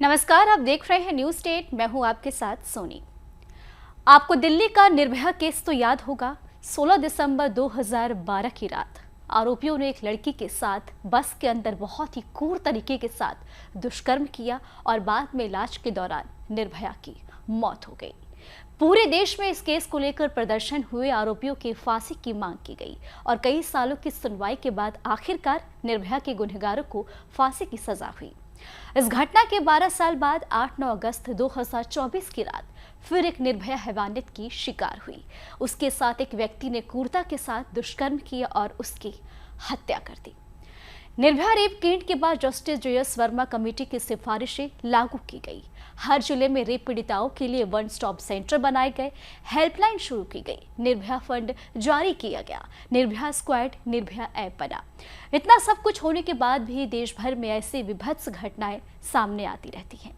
नमस्कार, आप देख रहे हैं न्यूज स्टेट। मैं हूं आपके साथ सोनी। आपको दिल्ली का निर्भया केस तो याद होगा। 16 दिसंबर 2012 की रात आरोपियों ने एक लड़की के साथ बस के अंदर बहुत ही क्रूर तरीके के साथ दुष्कर्म किया और बाद में इलाज के दौरान निर्भया की मौत हो गई। पूरे देश में इस केस को लेकर प्रदर्शन हुए, आरोपियों की फांसी की मांग की गई और कई सालों की सुनवाई के बाद आखिरकार निर्भया के गुनहगारों को फांसी की सजा हुई। इस घटना के 12 साल बाद 8-9 अगस्त 2024 की रात फिर एक निर्भया हैवानियत की शिकार हुई। उसके साथ एक व्यक्ति ने क्रूरता के साथ दुष्कर्म किया और उसकी हत्या कर दी। निर्भया रेप कांड के बाद जस्टिस JS वर्मा कमेटी की सिफारिशें लागू की गई। हर जिले में रेप पीड़िताओं के लिए वन स्टॉप सेंटर बनाए गए, हेल्पलाइन शुरू की गई, निर्भया फंड जारी किया गया, निर्भया स्क्वाड, निर्भया ऐप बना। इतना सब कुछ होने के बाद भी देश भर में ऐसे विभत्स घटनाएं सामने आती रहती हैं।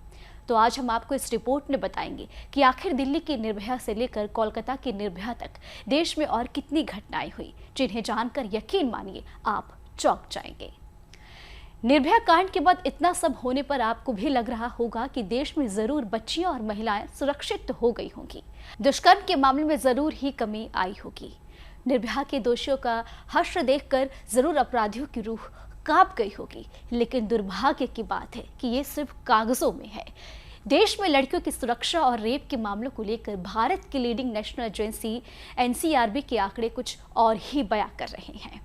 तो आज हम आपको इस रिपोर्ट में बताएंगे कि आखिर दिल्ली की निर्भया से लेकर कोलकाता की निर्भया तक देश में और कितनी घटनाएं हुई, जिन्हें जानकर यकीन मानिए आप चौंक जाएंगे। निर्भया कांड के बाद इतना सब होने पर आपको भी लग रहा होगा कि देश में जरूर बच्चियां और महिलाएं सुरक्षित हो गई होंगी, दुष्कर्म के मामले में जरूर ही कमी आई होगी। निर्भया के दोषियों का हश्र देखकर जरूर अपराधियों की रूह कांप गई होगी, लेकिन दुर्भाग्य की बात है कि ये सिर्फ कागजों में है। देश में लड़कियों की सुरक्षा और रेप के मामलों को लेकर भारत की लीडिंग नेशनल एजेंसी NCRB के आंकड़े कुछ और ही बयां कर रहे हैं।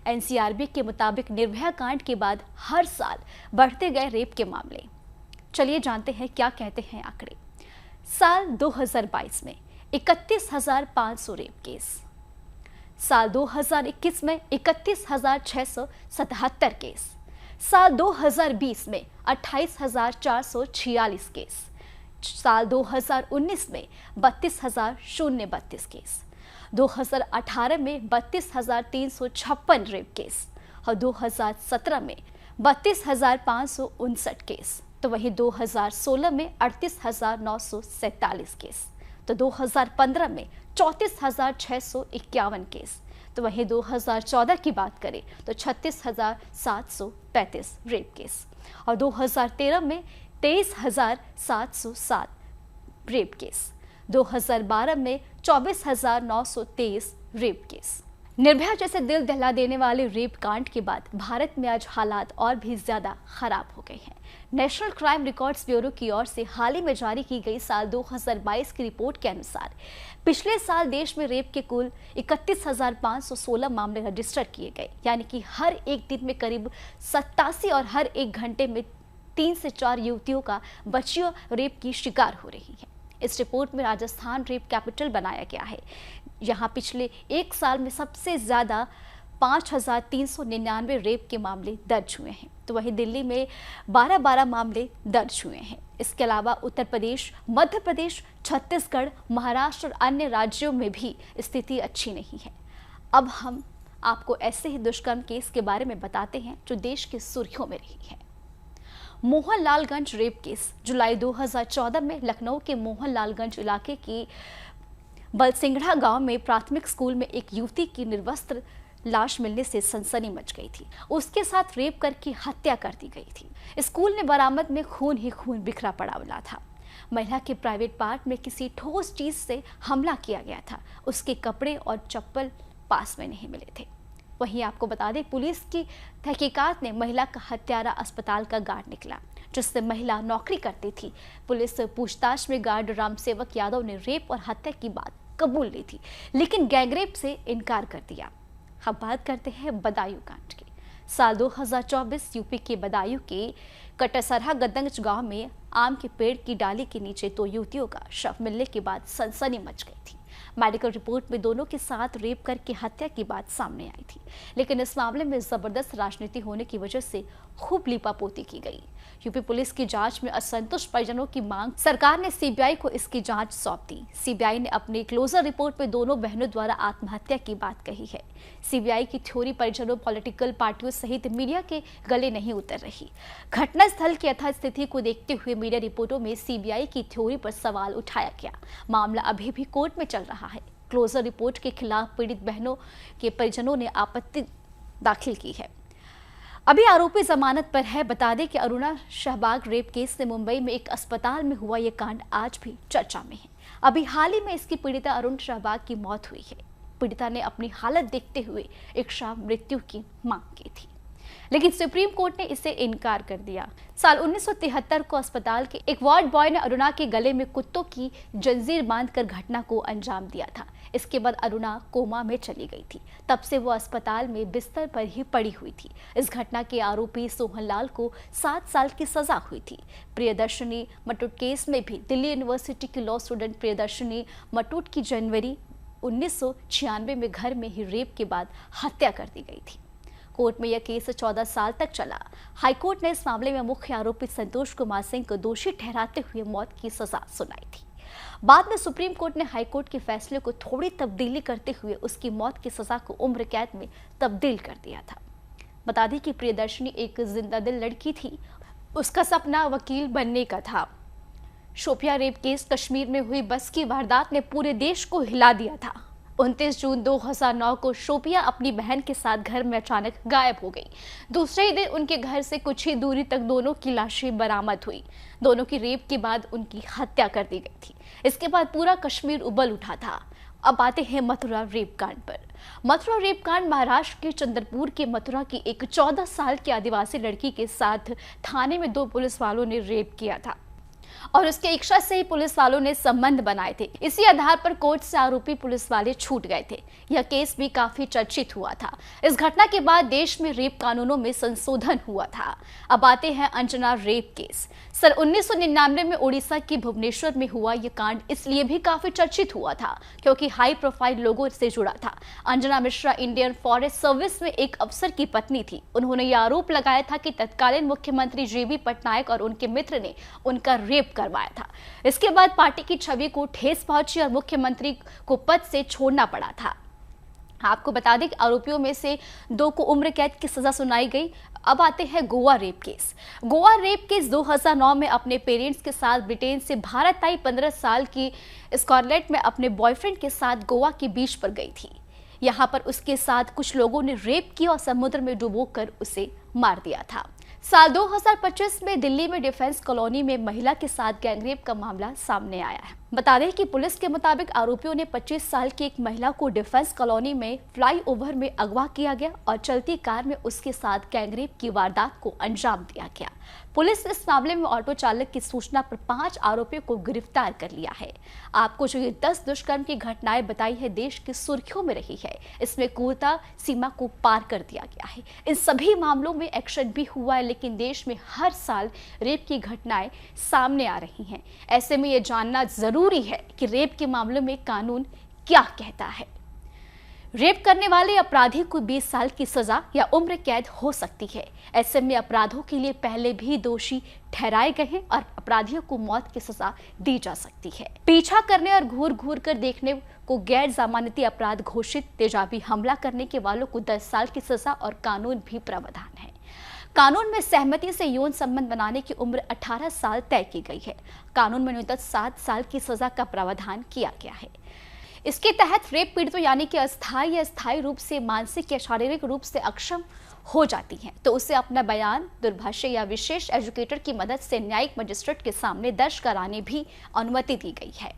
NCRB के मुताबिक निर्भया कांड के बाद हर साल बढ़ते गए रेप के मामले। चलिए जानते हैं क्या कहते हैं आंकड़े। साल 2022 में 31,500 रेप केस, साल 2021 में 31,677 केस, साल 2020 में 28,446 केस, साल 2019 में 32,032 केस, 2018 में 32,356 रेप केस और 2017 में 32,559 केस। तो वहीं 2016 में 38,947 केस, तो 2015 में 34,651 केस, तो वहीं 2014 की बात करें तो 36,735 रेप केस और 2013 में 23,707 रेप केस, 2012 में 24,923 रेप केस। निर्भया जैसे दिल दहला देने वाले रेप कांड के बाद भारत में आज हालात और भी ज्यादा खराब हो गए हैं। नेशनल क्राइम रिकॉर्ड्स ब्यूरो की ओर से हाल ही में जारी की गई साल 2022 की रिपोर्ट के अनुसार पिछले साल देश में रेप के कुल 31,516 मामले रजिस्टर किए गए, यानी कि हर एक दिन में करीब 87 और हर एक घंटे में 3 से 4 युवतियों का बच्चियों रेप की शिकार हो रही है। इस रिपोर्ट में राजस्थान रेप कैपिटल बनाया गया है। यहाँ पिछले एक साल में सबसे ज्यादा 5,399 रेप के मामले दर्ज हुए हैं, तो वहीं दिल्ली में 12 मामले दर्ज हुए हैं। इसके अलावा उत्तर प्रदेश, मध्य प्रदेश, छत्तीसगढ़, महाराष्ट्र और अन्य राज्यों में भी स्थिति अच्छी नहीं है। अब हम आपको ऐसे ही दुष्कर्म केस के बारे में बताते हैं जो देश की सुर्खियों में रही है। Mohanlalganj rape case. जुलाई 2014 में लखनऊ के मोहनलालगंज इलाके की बलसिंगढ़ा गांव में प्राथमिक स्कूल में एक युवती की निर्वस्त्र लाश मिलने से सनसनी मच गई थी। उसके साथ रेप करके हत्या कर दी गई थी। स्कूल ने बरामद में खून ही खून बिखरा पड़ा मिला था। महिला के प्राइवेट पार्ट में किसी ठोस चीज से हमला किया गया था। उसके कपड़े और चप्पल पास में नहीं मिले थे। वहीं आपको बता दें, पुलिस की तहकीकात ने महिला का हत्यारा अस्पताल का गार्ड निकला, जिससे महिला नौकरी करती थी। पुलिस पूछताछ में गार्ड रामसेवक यादव ने रेप और हत्या की बात कबूल ली थी, लेकिन गैंगरेप से इनकार कर दिया। हम बात करते हैं बदायूं कांड की। साल 2024 यूपी के बदायूं के कटसरहा गदंज गांव में आम के पेड़ की डाली के नीचे 2 युवतियों का शव मिलने के बाद सनसनी मच गई थी। मेडिकल रिपोर्ट में दोनों के साथ रेप करके हत्या की बात सामने आई थी, लेकिन इस मामले में जबरदस्त राजनीति होने की वजह से खूब लीपापोती की गई। यूपी पुलिस की जांच में असंतुष्ट परिजनों की मांग, सरकार ने CBI को इसकी जांच सौंप दी। CBI ने अपनी क्लोजर रिपोर्ट में दोनों बहनों द्वारा आत्महत्या की बात कही है। CBI की थ्योरी परिजनों, पॉलिटिकल पार्टियों सहित मीडिया के गले नहीं उतर रही। घटनास्थल की यथास्थिति को देखते हुए मीडिया रिपोर्टों में CBI की थ्योरी पर सवाल उठाया गया। मामला अभी भी कोर्ट में चल रहा है। क्लोजर रिपोर्ट के खिलाफ पीड़ित बहनों के परिजनों ने आपत्ति दाखिल की है। अभी आरोपी जमानत पर है। बता दें कि अरुणा शहबाग रेप केस से मुंबई में एक अस्पताल में हुआ ये कांड आज भी चर्चा में है। अभी हाल ही में इसकी पीड़िता अरुण शहबाग की मौत हुई है। पीड़िता ने अपनी हालत देखते हुए एक शाम मृत्यु की मांग की थी, लेकिन सुप्रीम कोर्ट ने इसे इनकार कर दिया। साल 1973 को अस्पताल के एक वार्ड बॉय ने अरुणा के गले में कुत्तों की जंजीर बांधकर घटना को अंजाम दिया था। इसके बाद अरुणा कोमा में चली गई थी। तब से वो अस्पताल में बिस्तर पर ही पड़ी हुई थी। इस घटना के आरोपी सोहनलाल को 7 साल की सजा हुई थी। प्रियदर्शनी मटूट केस में भी दिल्ली यूनिवर्सिटी की लॉ स्टूडेंट प्रियदर्शनी मटूट की जनवरी 1996 में घर में ही रेप के बाद हत्या कर दी गई थी। कोर्ट में यह केस 14 साल तक चला। हाईकोर्ट ने इस मामले में मुख्य आरोपी संतोष कुमार सिंह को दोषी ठहराते हुए मौत की सजा सुनाई थी। बाद में सुप्रीम कोर्ट ने हाईकोर्ट के फैसले को थोड़ी तब्दीली करते हुए उसकी मौत की सजा को उम्र कैद में तब्दील कर दिया था। बता दें कि प्रियदर्शनी एक जिंदादिल लड़की थी। उसका सपना वकील बनने का था। शोपिया रेप केस कश्मीर में हुई बस की वारदात ने पूरे देश को हिला दिया था। 29 जून 2009 को शोपिया अपनी बहन के साथ घर में अचानक गायब हो गई। दूसरे ही दिन उनके घर से कुछ ही दूरी तक दोनों की लाशें बरामद हुई। दोनों की रेप के बाद उनकी हत्या कर दी गई थी। इसके बाद पूरा कश्मीर उबल उठा था। अब आते हैं मथुरा रेप कांड पर। मथुरा रेप कांड महाराष्ट्र के चंद्रपुर के मथुरा की एक 14 साल की आदिवासी लड़की के साथ थाने में 2 पुलिस वालों ने रेप किया था और उसके इच्छा से ही पुलिस वालों ने संबंध बनाए थे। इसी आधार पर कोर्ट से आरोपी पुलिस वाले छूट गए थे। यह केस भी काफी चर्चित हुआ था। इस घटना के बाद देश में रेप कानूनों में संशोधन हुआ था। अब आते हैं अंजना रेप केस। सन 1999 में उड़ीसा के भुवनेश्वर में हुआ यह कांड इसलिए भी काफी चर्चित हुआ था क्योंकि हाई प्रोफाइल लोगों से जुड़ा था। Anjana Mishra Indian forest service में एक अफसर की पत्नी थी। उन्होंने यह आरोप लगाया था कि तत्कालीन मुख्यमंत्री JB पटनायक और उनके मित्र ने उनका रेप करवाया था। इसके बाद पार्टी की छवि को ठेस पहुंची और मुख्यमंत्री को पद से छोड़ना पड़ा था। आपको बता दें कि आरोपियों में से 2 को उम्र कैद की सजा सुनाई गई। अब आते हैं Goa rape case. Goa rape case 2009 में अपने पेरेंट्स के साथ ब्रिटेन से भारत आई 15 साल की स्कॉटलैंड में अपने बॉयफ्रेंड के साथ गोवा के बीच पर गई थी। यहां पर उसके साथ कुछ लोगों ने रेप किया और समुद्र में डुबोकर उसे मार दिया था। साल 2025 में दिल्ली में डिफेंस कॉलोनी में महिला के साथ गैंगरेप का मामला सामने आया है। बता दें कि पुलिस के मुताबिक आरोपियों ने 25 साल की एक महिला को डिफेंस कॉलोनी में फ्लाईओवर में अगवा किया गया और चलती कार में उसके साथ गैंगरेप की वारदात को अंजाम दिया गया। पुलिस ने इस मामले में ऑटो चालक की सूचना पर 5 आरोपियों को गिरफ्तार कर लिया है। आपको जो ये 10 दुष्कर्म की घटनाएं बताई है देश की सुर्खियों में रही है। इसमें क्रूरता सीमा को पार कर दिया गया है। इन सभी मामलों में एक्शन भी हुआ है, लेकिन देश में हर साल रेप की घटनाएं सामने आ रही हैं। ऐसे में ये जानना जरूरी है कि रेप के मामलों में कानून क्या कहता है। रेप करने वाले अपराधी को 20 साल की सजा या उम्र कैद हो सकती है। ऐसे में अपराधों के लिए पहले भी दोषी ठहराए गए हैं और अपराधियों को मौत की सजा दी जा सकती है। पीछा करने और घूर घूर कर देखने को गैर जमानती अपराध घोषित, तेजाबी हमला करने के वालों को 10 साल की सजा और कानून भी प्रावधान है। कानून में सहमति से यौन संबंध बनाने की उम्र 18 साल तय की गई है। कानून में न्यूनतम 7 साल की सजा का प्रावधान किया गया है। इसके तहत रेप पीड़ितों यानी कि अस्थायी या स्थायी रूप से मानसिक या शारीरिक रूप से अक्षम हो जाती हैं तो उसे अपना बयान दूरभाष या विशेष एजुकेटर की मदद से न्यायिक मजिस्ट्रेट के सामने दर्ज कराने भी अनुमति दी गई है।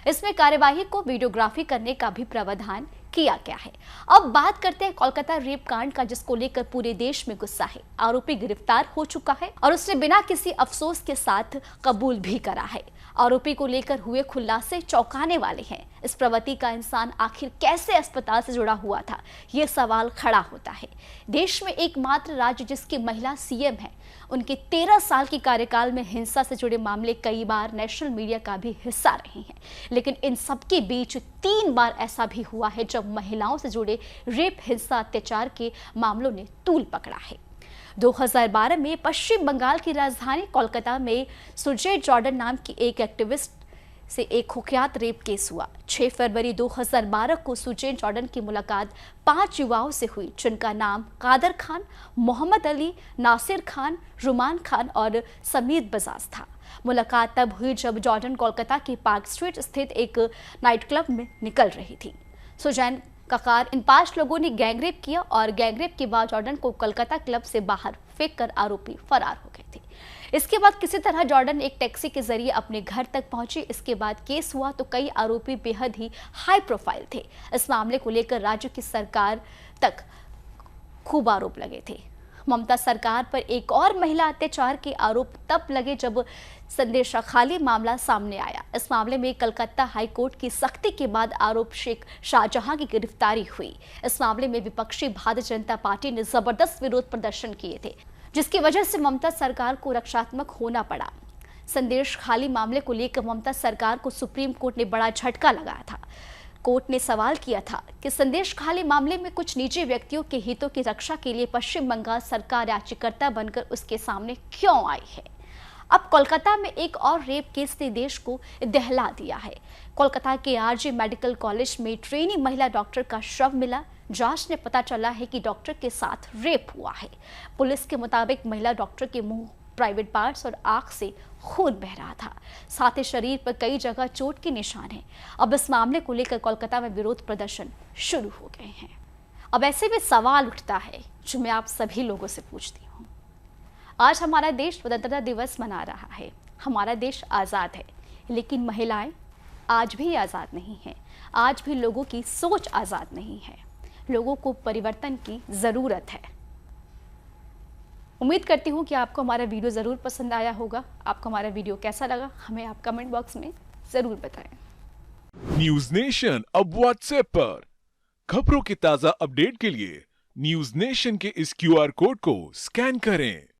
इसमें कार्यवाही को वीडियोग्राफी करने का भी प्रावधान किया गया है। अब बात करते हैं कोलकाता रेप कांड का, जिसको लेकर पूरे देश में गुस्सा है। आरोपी गिरफ्तार हो चुका है और उसने बिना किसी अफसोस के साथ कबूल भी करा है। आरोपी को लेकर हुए खुलासे चौंकाने वाले हैं। इस प्रवृत्ति का इंसान आखिर कैसे अस्पताल से जुड़ा हुआ था, ये सवाल खड़ा होता है। देश में एकमात्र राज्य जिसकी महिला CM है, उनके 13 साल के कार्यकाल में हिंसा से जुड़े मामले कई बार नेशनल मीडिया का भी हिस्सा रहे हैं। लेकिन इन सबके बीच 3 बार ऐसा भी हुआ है जब महिलाओं से जुड़े रेप, हिंसा, अत्याचार के मामलों ने तूल पकड़ा है। 2012 में पश्चिम बंगाल की राजधानी कोलकाता में सुजय जॉर्डन नाम की एक एक्टिविस्ट से एक कुख्यात रेप केस हुआ। 6 फरवरी 2012 को सुजय जॉर्डन की मुलाकात 5 युवाओं से हुई, जिनका नाम कादर खान, मोहम्मद अली, नासिर खान, रुमान खान और समीर बजाज था। मुलाकात तब हुई जब जॉर्डन कोलकाता के पार्क स्ट्रीट स्थित एक नाइट क्लब में निकल रही थी। सुजैन ककार इन 5 लोगों ने गैंगरेप किया और गैंगरेप के बाद जॉर्डन को कोलकाता क्लब से बाहर फेंककर आरोपी फरार हो गए थे। इसके बाद किसी तरह जॉर्डन एक टैक्सी के जरिए अपने घर तक पहुंचे। इसके बाद केस हुआ तो कई आरोपी बेहद ही हाई प्रोफाइल थे। इस मामले को लेकर राज्य की सरकार तक खूब आरोप लगे थे। ममता सरकार पर एक और महिला अत्याचार के आरोप तब लगे जब संदेशाखाली मामला सामने आया। इस मामले में कलकत्ता हाई कोर्ट की सख्ती के बाद आरोप शेख शाहजहां की गिरफ्तारी हुई। इस मामले में विपक्षी भारतीय जनता पार्टी ने जबरदस्त विरोध प्रदर्शन किए थे, जिसकी वजह से ममता सरकार को रक्षात्मक होना पड़ा। संदेश खाली मामले को लेकर ममता सरकार को सुप्रीम कोर्ट ने बड़ा झटका लगाया था। कोर्ट ने सवाल किया था कि संदेश खाली मामले में कुछ निजी व्यक्तियों के हितों की रक्षा के लिए पश्चिम बंगाल सरकार याचिकाकर्ता बनकर उसके सामने क्यों आई है। अब कोलकाता में एक और रेप केस ने देश को दहला दिया है। कोलकाता के आरजे मेडिकल कॉलेज में ट्रेनी महिला डॉक्टर का शव मिला। जांच ने पता चला है कि डॉक्टर के साथ रेप हुआ है। पुलिस के मुताबिक महिला डॉक्टर के मुंह, प्राइवेट पार्ट्स और आंख से खून बह रहा था। साथ ही शरीर पर कई जगह चोट के निशान हैं। अब इस मामले को लेकर कोलकाता में विरोध प्रदर्शन शुरू हो गए हैं। अब ऐसे में सवाल उठता है जो मैं आप सभी लोगों से पूछती हूँ। आज हमारा देश स्वतंत्रता दिवस मना रहा है, हमारा देश आज़ाद है, लेकिन महिलाएं आज भी आज़ाद नहीं हैं। आज भी लोगों की सोच आज़ाद नहीं है। लोगों को परिवर्तन की ज़रूरत है। उम्मीद करती हूँ कि आपको हमारा वीडियो ज़रूर पसंद आया होगा। आपको हमारा वीडियो कैसा लगा हमें आप कमेंट बॉक्स में ज़रूर बताएं। न्यूज नेशन अब व्हाट्सएप पर खबरों के ताज़ा अपडेट के लिए न्यूज नेशन के इस QR कोड को स्कैन करें।